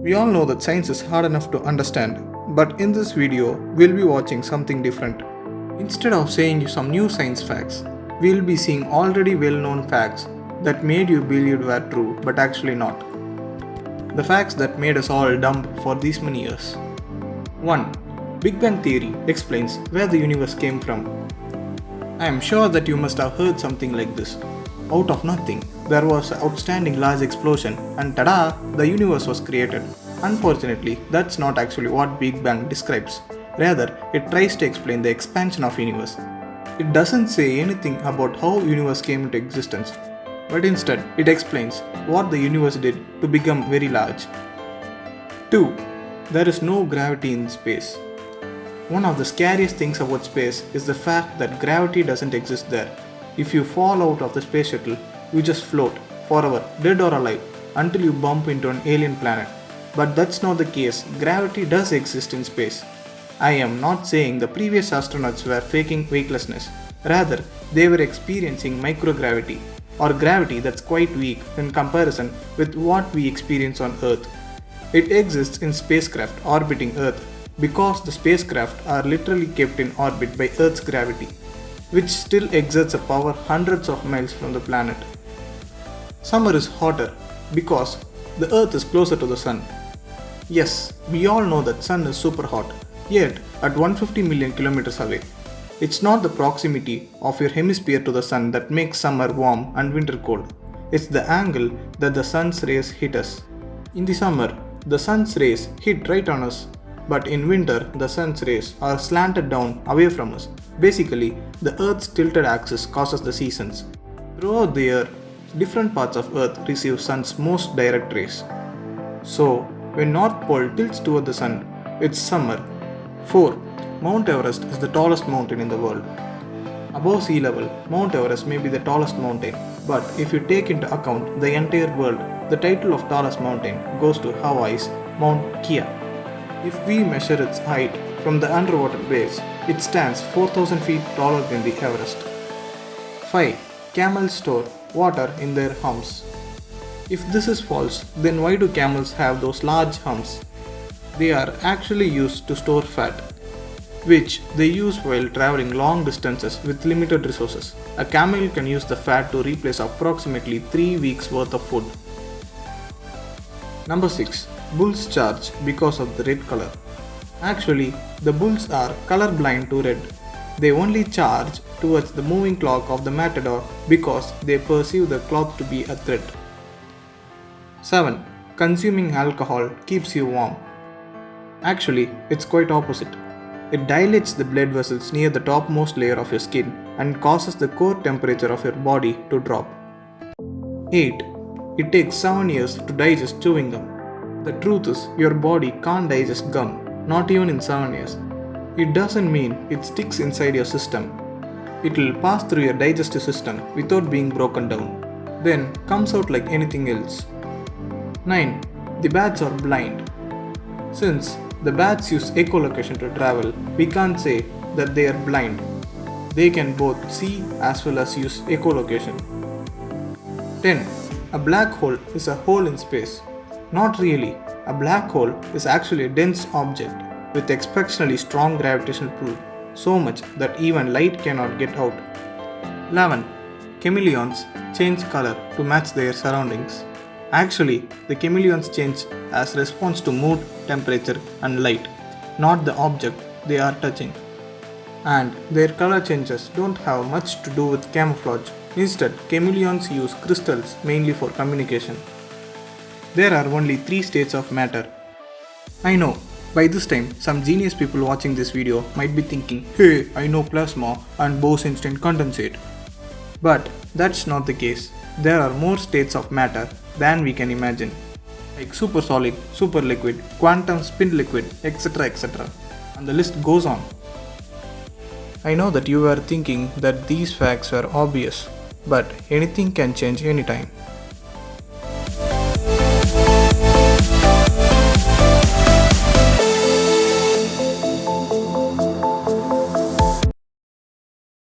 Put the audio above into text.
We all know that science is hard enough to understand, but in this video, we'll be watching something different. Instead of saying you some new science facts, we'll be seeing already well-known facts that made you believe were true but actually not. The facts that made us all dumb for these many years. 1. Big Bang Theory explains where the universe came from. I am sure that you must have heard something like this. Out of nothing, there was an outstanding large explosion and tada, the universe was created. Unfortunately, that's not actually what Big Bang describes. Rather, it tries to explain the expansion of universe. It doesn't say anything about how universe came into existence, but instead it explains what the universe did to become very large. 2. There is no gravity in space. One of the scariest things about space is the fact that gravity doesn't exist there. If you fall out of the space shuttle, you just float forever, dead or alive, until you bump into an alien planet. But that's not the case. Gravity does exist in space. I am not saying the previous astronauts were faking weightlessness. Rather, they were experiencing microgravity, or gravity that's quite weak in comparison with what we experience on Earth. It exists in spacecraft orbiting Earth because the spacecraft are literally kept in orbit by Earth's gravity, which still exerts a power hundreds of miles from the planet. Summer is hotter because the Earth is closer to the Sun. Yes, we all know that Sun is super hot, yet at 150 million kilometers away. It's not the proximity of your hemisphere to the Sun that makes summer warm and winter cold. It's the angle that the Sun's rays hit us. In the summer, the Sun's rays hit right on us, but in winter, the Sun's rays are slanted down away from us. Basically, the Earth's tilted axis causes the seasons. Throughout the year, different parts of Earth receive Sun's most direct rays. So, when North Pole tilts toward the Sun, it's summer. 4. Mount Everest is the tallest mountain in the world. Above sea level, Mount Everest may be the tallest mountain, but if you take into account the entire world, the title of tallest mountain goes to Hawaii's Mount Kia. If we measure its height from the underwater base, it stands 4,000 feet taller than the Everest. 5. Camels store water in their humps. If this is false, then why do camels have those large humps? They are actually used to store fat, which they use while traveling long distances with limited resources. A camel can use the fat to replace approximately 3 weeks worth of food. Number 6. Bulls charge because of the red color. Actually, the bulls are colorblind to red. They only charge towards the moving cloth of the matador because they perceive the cloth to be a threat. 7. Consuming alcohol keeps you warm. Actually, it's quite opposite. It dilates the blood vessels near the topmost layer of your skin and causes the core temperature of your body to drop. 8. It takes 7 years to digest chewing gum. The truth is, your body can't digest gum, not even in 7 years. It doesn't mean it sticks inside your system. It will pass through your digestive system without being broken down, then comes out like anything else. 9. The bats are blind. Since the bats use echolocation to travel, we can't say that they are blind. They can both see as well as use echolocation. 10. A black hole is a hole in space. Not really. A black hole is actually a dense object with exceptionally strong gravitational pull, so much that even light cannot get out. 11. Chameleons change color to match their surroundings. Actually, the chameleons change as response to mood, temperature and light, not the object they are touching. And their color changes don't have much to do with camouflage. Instead, chameleons use crystals mainly for communication. There are only 3 states of matter. I know, by this time, some genius people watching this video might be thinking, hey, I know plasma and Bose-Einstein condensate. But that's not the case. There are more states of matter than we can imagine, like supersolid, superliquid, quantum spin liquid, etc. etc. And the list goes on. I know that you were thinking that these facts were obvious, but anything can change anytime.